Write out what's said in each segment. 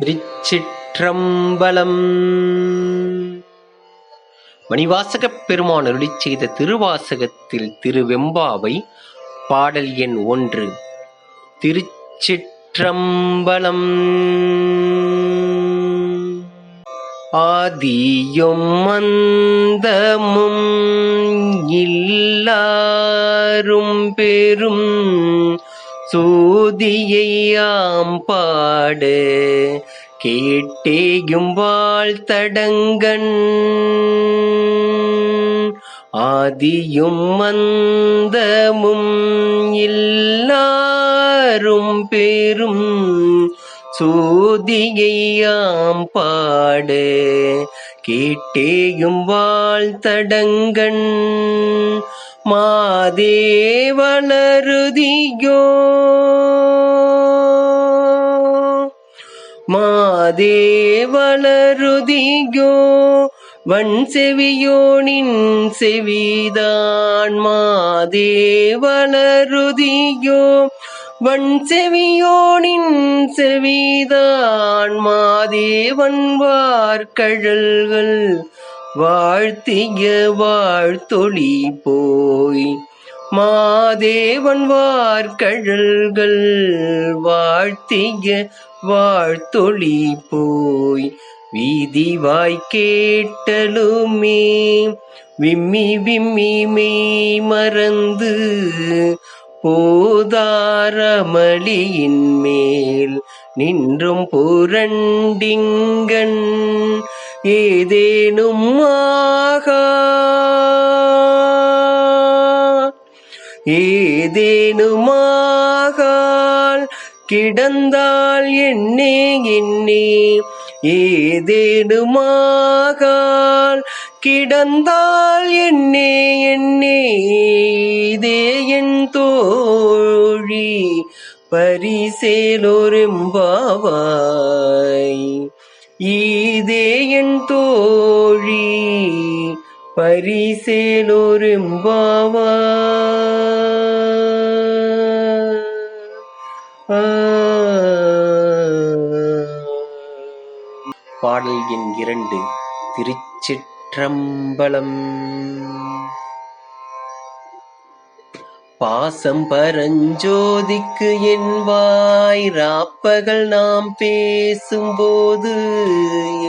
திருச்சிற்றம்பலம். மணிவாசகப் பெருமான் அருளிச் செய்த திருவாசகத்தில் திருவெம்பாவை பாடல் எண் 1. திருச்சிற்றம்பலம். ஆதியும் அந்தமும் இல்லாரும் பெரும் சோதியையாம் பாடு கேட்டேயும் வாழ்த்தடங்கண். ஆதியும் அந்தமும் இல்லாரும் பெரும் சோதியையாம் பாடு கேட்டேயும் வாழ்த்தடங்கண். மாதேவளருதியோ மாதேவளருதியோ வன் செவியோனின் செவிதான். மாதேவளருதியோ வன் செவியோனின் செவிதான். மாதேவன் வார்கழல்கள் வாழ்த்திய வாழ்த்தொளி போய். மாதேவன் வார்கழல்கள் வாழ்த்திய வாழ்த்தொளி போய். வீதிவாய் கேட்டலுமே விம்மி விம்மி மெய் மறந்து போதாரமளியின் மேல் நின்றும் புரண்டிங்கண். ஏதேனும் ஏதேனுமாகால் கிடந்தால் என்னே என்னே. ஏதேனுமாகால் கிடந்தால் என்னே என்னே. இதே என் தோழி பரிசேலொரும்பாவாய். இதே என் தோழி பரிசேலொரும்பாவாய். பாடல் எண் 2. திருச்சிற்றம்பலம். பாசம் பரஞ்சோதிக்கு என் வாய் ராப்பகல் நாம் பேசும்போது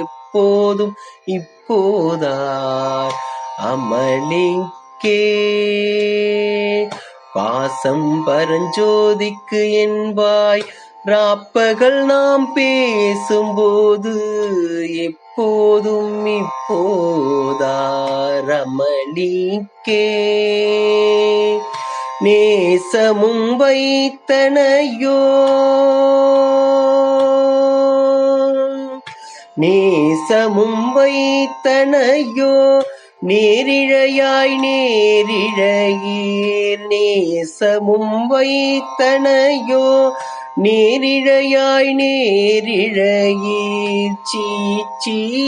எப்போதும் இப்போதார் அமளிக்கே. பாசம் பரஞ்சோதிக்கு என் வாய் ராப்பகல் நாம் பேசும்போது எப்போதும் இப்போதார் அமளிக்கே. நேசமும் வைத்தனையோ நேசமும் வைத்தனையோ நேரிழையாய் நேரிழையீர். நேசமும் வைத்தனையோ நேரிழையாய் நேரிழையீர். சீச்சீவையும்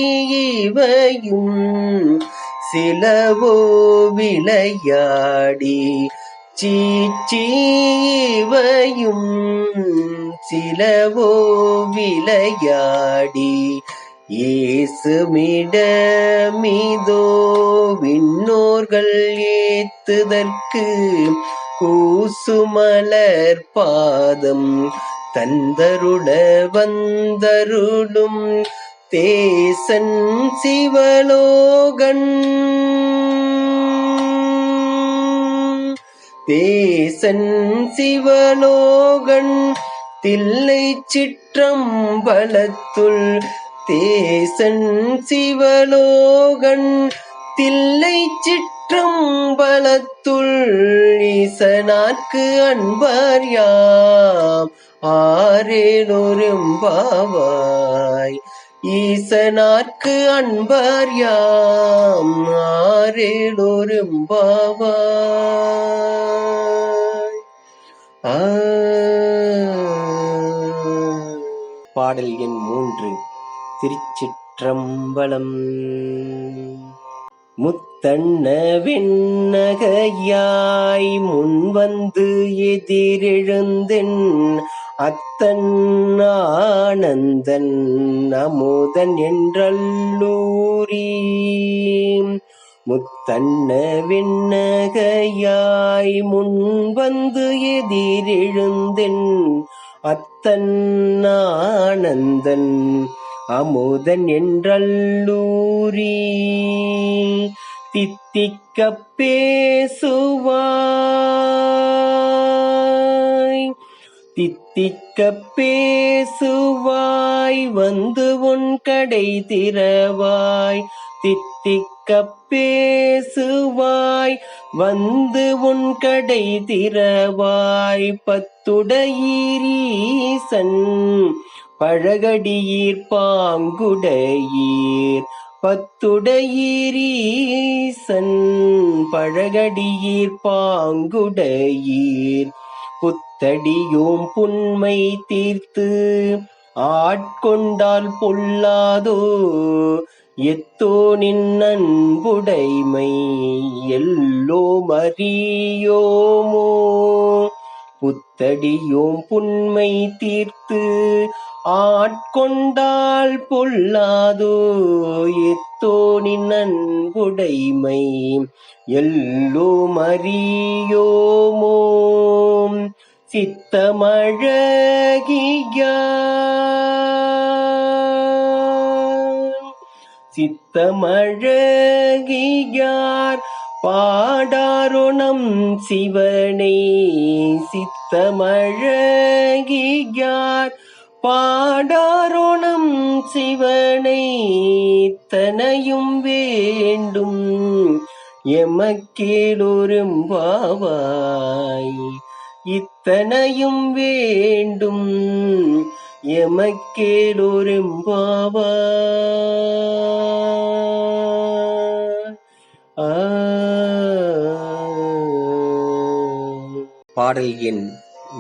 சிலவோ விளையாடி. சீச்சீவையும் சிலவோ விளையாடி. ஏசுமிடமிதோ விண்ணோர்கள் ஏத்துதற்கு கூசுமலர் பாதம் தந்தருள வந்தருளும் தேசன் சிவலோகன். தேசன் சிவலோகன் தில்லை சிற்றம்பலத்துள். தேசன் சிவலோகன் தில்லை சிற்றம்பலத்துள். ஈசனார்க்கு அன்பர் யாம் ஆரேலொரும்பாவாய். ஈசனார்க்கு அன்பர் யாம் ஆரேலொரும்பாவாய். பாடல் எண் 3. திருச்சிற்றம்பலம். முத்தண்ண வெண்ணகையாய் முன்வந்து எதிரெழுந்தென் அத்தன் ஆனந்தன் அமுதன் என்றல்லூரி முத்தன்ன விண்ணகையாய் முன்வந்து எதிரெழுந்தென் அத்தன் ஆனந்தன் அமுதன் என்றல்லூரி தித்திக்கப் பேசுவாய் தித்திக்கப் பேசுவாய் வந்து உன் கடை திறவாய் தித்திக்கப் பேசுவாய் வந்து உன் கடை திறவாய் பத்துடையீரீசன் பழகடியீர் பாங்குடையீர் பத்துடையீரீசன் பழகடியீர் பாங்குடையீர் புத்தடியோம் புன்மை தீர்த்து ஆட்கொண்டால் பொல்லாதோ எத்தோ நின் அன்புடைமை எல்லோம் அறியோமோ புத்தடியோம் புன்மை தீர்த்து ஆட்கொண்டால் பொல்லாதோ எத்தோ நின் அன்புடைமை எல்லோம் அறியோமோ சித்தமழகியார் பாடாரோணம் சிவனை சித்தமழகியார் பாடாரோணம் சிவனை தனையும் வேண்டும் எமக்கேலொரும்பாவாய் இத்தனையும் வேண்டும் எமக்கேலொரும்பாவாய். பாடல் எண்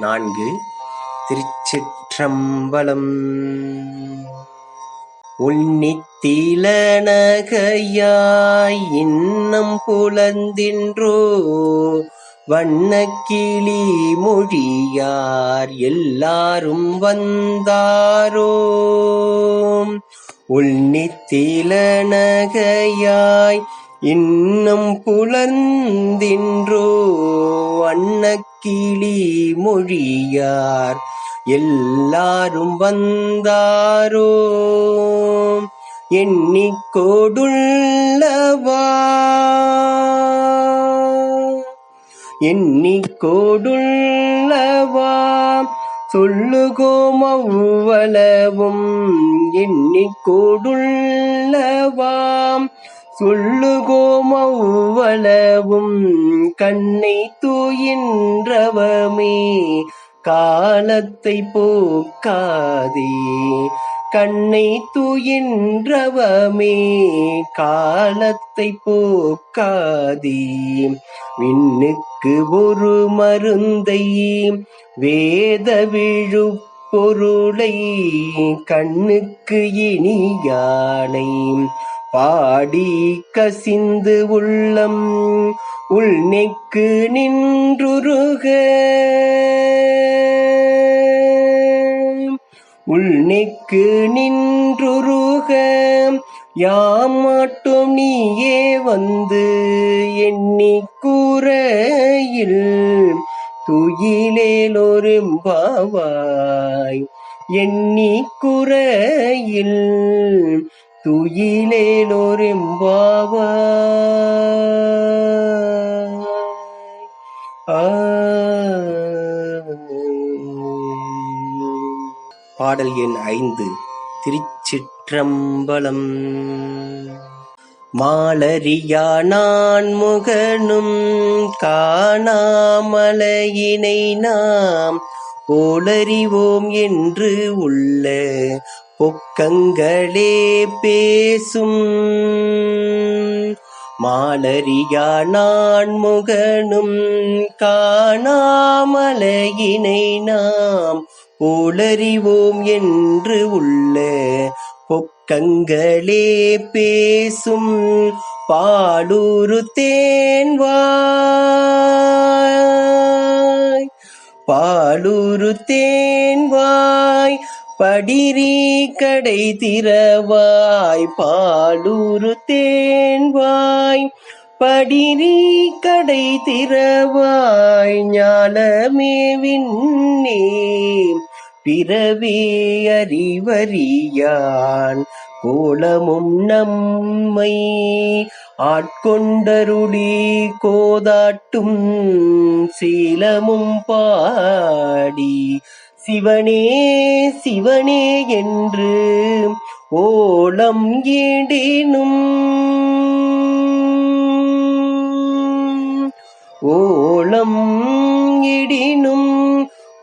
4. திருச்சிற்றம்பலம். உன்னித்திலனகையாய் இன்னம் புலந்தின்றோ வண்ணக்கிளி மொழியார் எல்லாரும் வந்தாரோ உன்னித்திலனகையாய் இன்னம் புலந்தின்றோ வண்ணக்கிளி மொழியார் எல்லாரும் வந்தாரோ எண்ணிக்கோடுள்ளவா சொல்லுகோம் அவ்வளவும் எண்ணிக்கோடுள்ளவாம் சொல்லுகோம் அவ்வளவும் கண்ணை தூயின்றவமே காலத்தை போக்காதே கண்ணை தூயின்றவமே காலத்தை போக்காதே விண்ணுக்கு ஒரு மருந்தை வேத விழு பொருளை கண்ணுக்கு இனியானை பாடி கசிந்து உள்ளம் உள்நெக்கு நின்றுருக உள்நெக்கு நின்றுருக யாமாட்டோம் நீயே வந்து எண்ணிக்கூரையில் துயிலேலொரும்பாவாய் எண்ணிக்கூரையில் துயிலேலொரும்பாவாய். பாடல் எண் 5. திருச்சிற்றம்பலம். மாலரியா நான் முகனும் காணாமலையினை நாம் போலறிவோம் என்று உள்ள பொக்கங்களே பேசும் மாலரியா நான் முகனும் காணாமலையினை நாம் போலறிவோம் என்று உள்ள பொக்கங்களே பேசும் பாலூரு தேன்வாய் பாலுரு தேன்வாய் படிரி கடை திறவாய். பாலுரு தேன்வாய் படிரி கடை திறவாய். ஞாலமே விண்ணே பிறவி அறிவறியான் கோலமும் நம்மை ஆட்கொண்டருளி கோதாட்டும் சீலமும் பாடி சிவனே சிவனே என்று ஓலம் ஈடினும்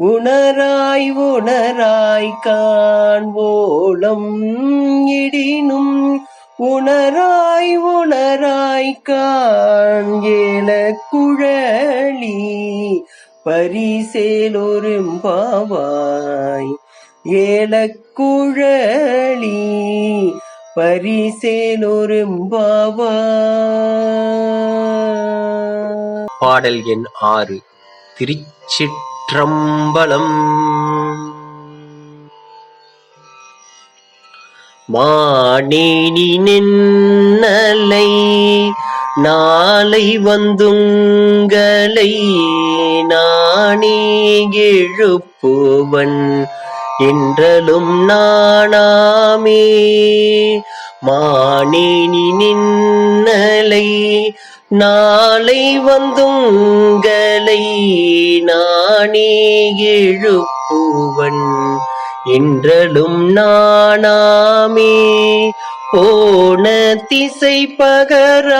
உணராய் உணராய் காண். ஓலம் இடினும் உணராய் உணராய் காண். ஏல குழலி பரிசேலொரும்பாவாய். ஏல குழலி பரிசேலொரும்பாவாய். பாடல் எண் 6. திருச்சிற்றம்பலம். மானேனி நின்னலை நாளை வந்துங்களை நானே எழுப்புவன் என்றலும் நாணாமே. மானேனி நின்னலை நாளை வந்துங்களை நானே எழுப்புவன் என்றலும் நாணாமே. போன திசை பகராய்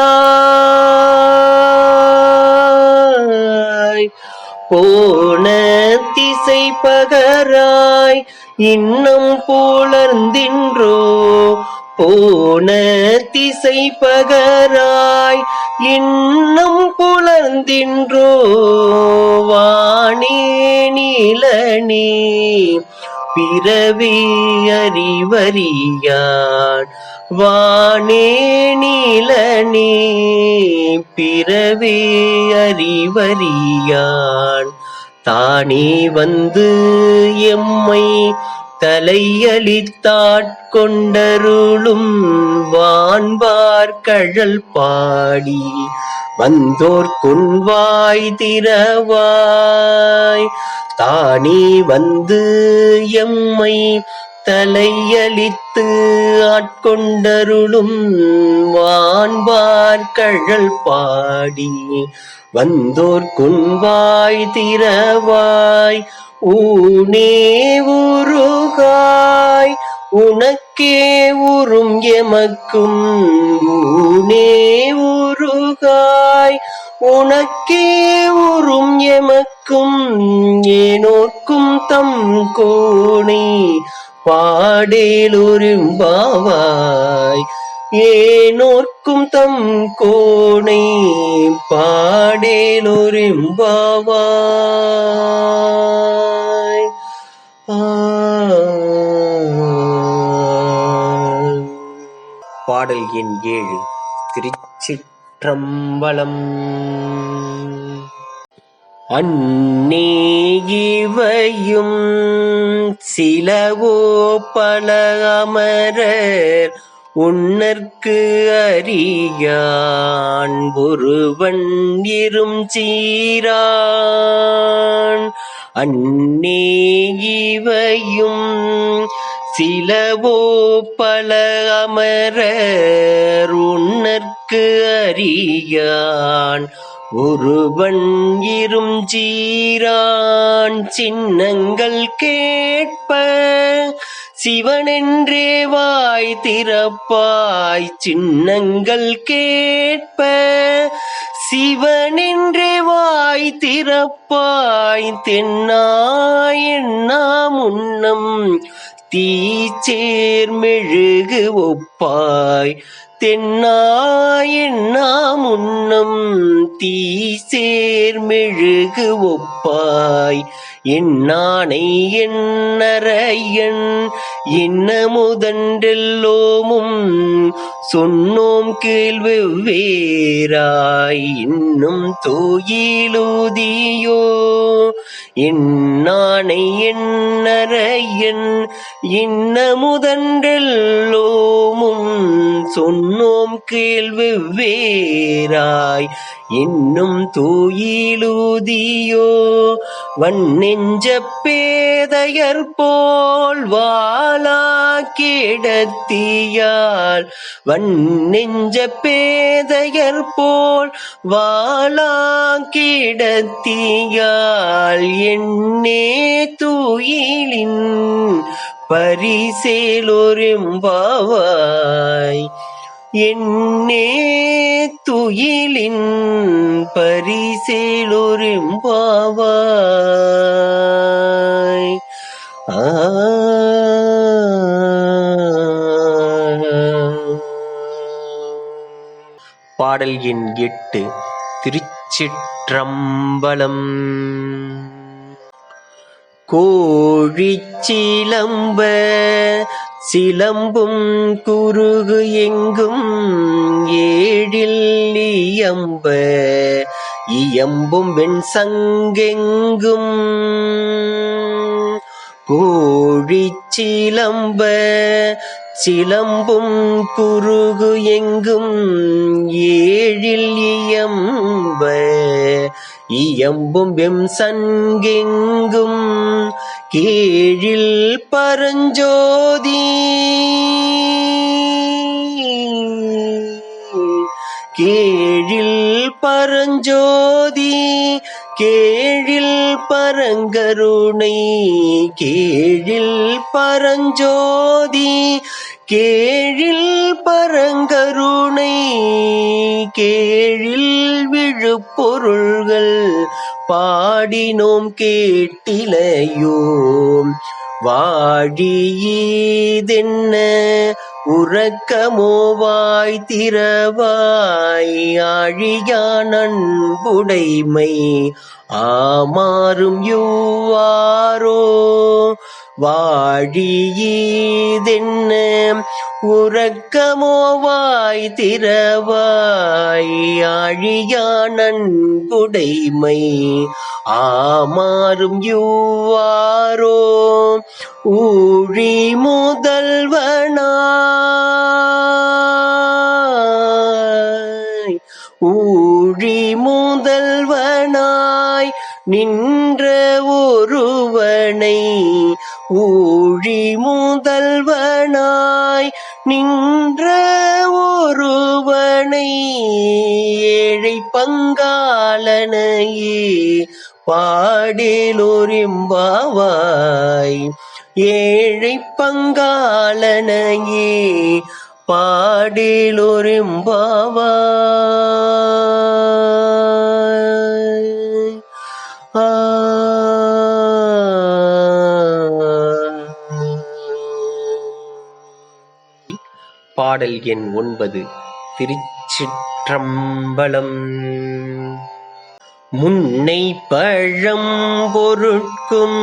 போன திசை பகராய் இன்னும் புலர்ந்தின்றோ. போன திசை பகராய் இன்னும் புலர்ந்தின்றோ. வானே நீலனே பிறவி அறிவறியான். வானே நீலனே பிறவி அறிவறியான். தானே வந்து எம்மை தலையளித்தாட்கொண்டருளும் வான்பார் கழல் பாடி வந்தோர் கொன்வாய் திறவாய். தானே வந்து எம்மை தலையளித்து ஆட்கொண்டருளும் வான்பார் கழல் பாடி வந்தோர் கொன்வாய் திறவாய். ஊனே உருகாய் உனக்கே உறும் எமக்கும். ஊனே உருகாய் உனக்கே உறும் எமக்கும். ஏனோர்க்கும் தம் கோணை பாடேலொரும்பாவாய். ஏனோர்க்கும் தம் கோணை பாடேலொரும்பாவாய். பாடல் எண் 7. திருச்சிற்றம்பலம். அன்னே இவையும் சிலவோ பல அமரர் உன்னற்கு அறியான் ஒருவன் இரும் சீரான். அன்னே இவையும் சிலவோ பல அமரர் உன்னற்கு அறியான் ஒருவன் இரும் சீரான். சின்னங்கள் கேட்ப சிவனென்றே வாய் திறப்பாய். சின்னங்கள் கேட்ப சிவனென்றே வாய் திறப்பாய். தென்னாய் எண்ணா முன்னம் தீச்சேர் மெழுகு ஒப்பாய். தென்னாய் எண்ணா முன்னம் தீச்சேர் மெழுகு ஒப்பாய். என்னானை என்னரையன் என்ன முதன்றெல்லோமும் சொன்னோம் கேள்வெவ்வேறாய். இன்னும் தோயிலுதியோ என்னானை எண்ணறையன் இன்னமுதன்றெல்லோமும் சொன்னோம் கேள்வெவ்வேறாய் இன்னும் தூயிலூதியோ வன்னெஞ்ச பேதையர் போல் வாழா கிடத்தியால் வன்னெஞ்ச பேதையர் போல் வாழா கிடத்தியால் எண்ணே தூயிலின் பரிசேலொரும்பாவாய் எண்ணே துயிலின் பரிசேலொரும்பாவாய். பாடல் எண் 8. திருச்சிற்றம்பலம். கோழிச்சிலம்ப சிலம்பும் குருகு எங்கும் ஏழில் இயம்ப இயம்பும் வெண் சங்கெங்கும் கோழிச்சிலம்ப சிலம்பும் குருகு எங்கும் ஏழில் இயம்ப இயம்பும் வெம் சங்கெங்கும் கேழில் பரஞ்சோதி கேழில் பரஞ்சோதி கேழில் பரங்கருணை கேழில் பரஞ்சோதி கேழில் பரங்கருணை கேழில் விழுப்பொருள்கள் பாடினோம் கேட்டிலையோ வாழியீதென்ன உறக்கமோவாய் திறவாய் ஆழியான் அன்புடைமை ஆமாறும் யுவாரோ வாழியீதென்ன உறக்கமோவாய் திறவாய் ஆழியான் அன்புடைமை ஆமாறும் யுவாரோ ஊழி முதல்வனாய் ஊழி முதல்வனாய் நின்ற ஒருவனை ஊழி முதல்வனாய் நின்ற ஒருவனை ஏழை பங்காளனையே பாடேலொரும்பாவாய் ஏழை பங்காளனையே பாடேலொரும்பாவாய். பாடல் எண் 9. திருச்சிற்றம்பலம். முன்னை பழம் பொருட்கும்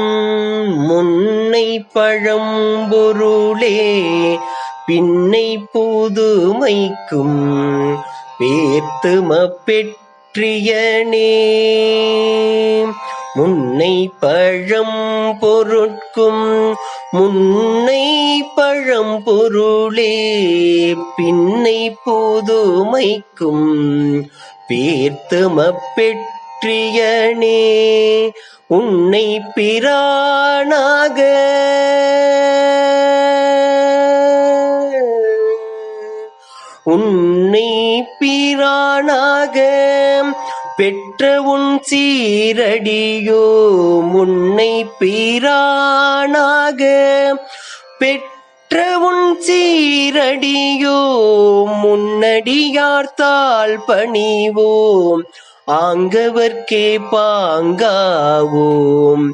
முன்னை பழம் பொருளே பின்னை புதுமைக்கும் பேர்த்தும பெற்றியனே முன்னை பழம் பொருட்கும் முன்னை பழம் பொருளே பின்னை புதுமைக்கும் பேர்த்தும பெற்றியனே உன்னை பிரானாக உன்னை பிரானாக பெற்ற உன் சீரடியோ முன்னை பிரானாக பெற்ற உன் சீரடியோ முன்னடியார்த்தால் பணிவோம் ஆங்கவர்க்கே பாங்காவோம்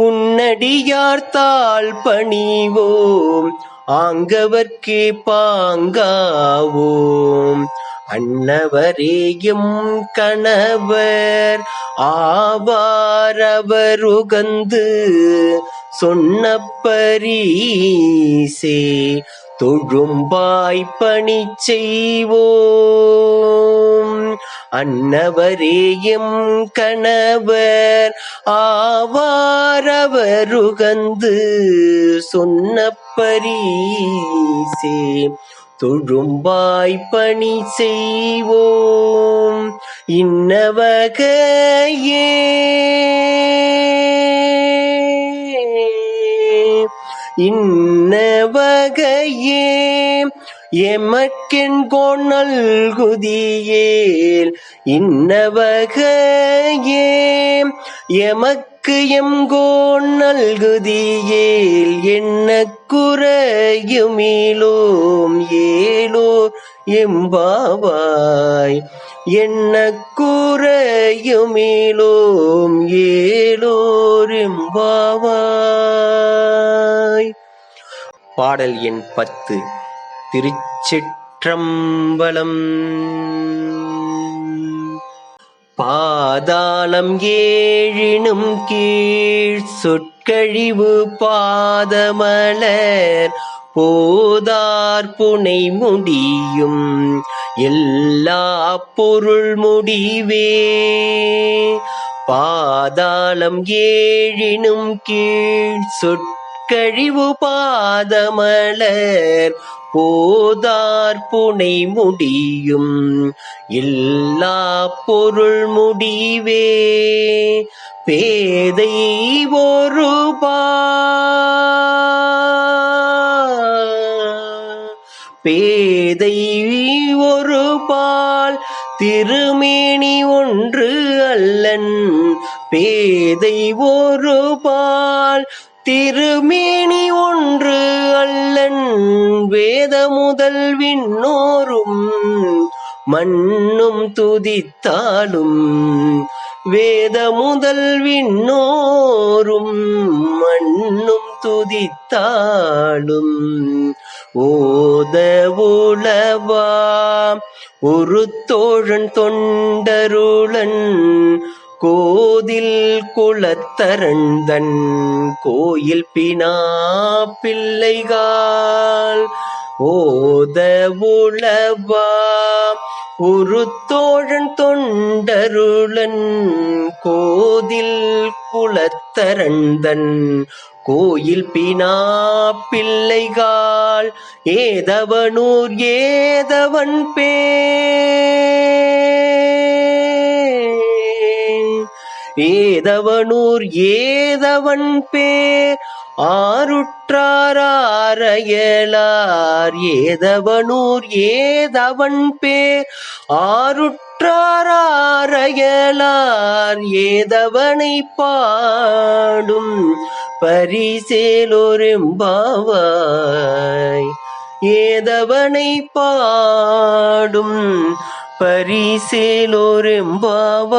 உன்னடியார்த்தால் பணிவோம் ஆங்கவர்க்கே பாங்காவோம் அன்னவரேயும் கணவர் ஆவாரவர் உகந்து சொன்ன பரிசே தொழும்பாய் பணி செய்வோம். அன்னவரே எம் கணவர் ஆவாரவருகந்து சொன்ன பரிசே. தொழும்பாய் பணி செய்வோம் இன்னவகையே. இன்னவகையே எமக்கென்கோன் நல்குதியேல். இன்னவகையே எமக்கு எம்கோன் நல்குதியேல். என்ன குறையுமிலோம் ஏலோர் எம்பாவாய். என்ன குறையுமிலோம் ஏலோர் எம்பாவாய். பாடல் எண் 10. திருச்சிற்றம்பலம். பாதாளம் ஏழினும் கீழ் சொற்கழிவு பாதமலர் போதார் புனை முடியும் எல்லா பொருள் முடிவே. பாதாளம் ஏழினும் கீழ் சொற்கழிவு பாதமலர் போதார் புனை முடியும் எல்லா பொருள் முடிவே. பேதை ஒரு பால் திருமேனி ஒன்று அல்லன். பேதை ஒரு பால் திருமேனி ஒன்று அல்லன். வேத முதல் விண்ணோரும் மண்ணும் துதித்தாலும். வேத முதல் விண்ணோரும் மண்ணும் துதித்தாலும். ஓத உளவா ஒரு தோழன் தொண்டருளன் கோதில் குலத்தரண்தன் கோயில் பினா பிள்ளைகால். ஓத உளவா ஒரு தோழன் தொண்டருளன் கோதில் குலத்தரண்தன் கோயில் பினா பிள்ளைகால். ஏதவனூர் ஏதவன் ஏதவனூர் ஏதவன் பேர் ஆருற்றார் ஆரையலார். ஏதவனூர் ஏதவன் பேர் ஆருற்றார் ஆரையலார். ஏதவனை பாடும் பரிசேலோர் எம்பாவாய். ஏதவனை பாடும் பரிசேலோர் எம்பாவாய்.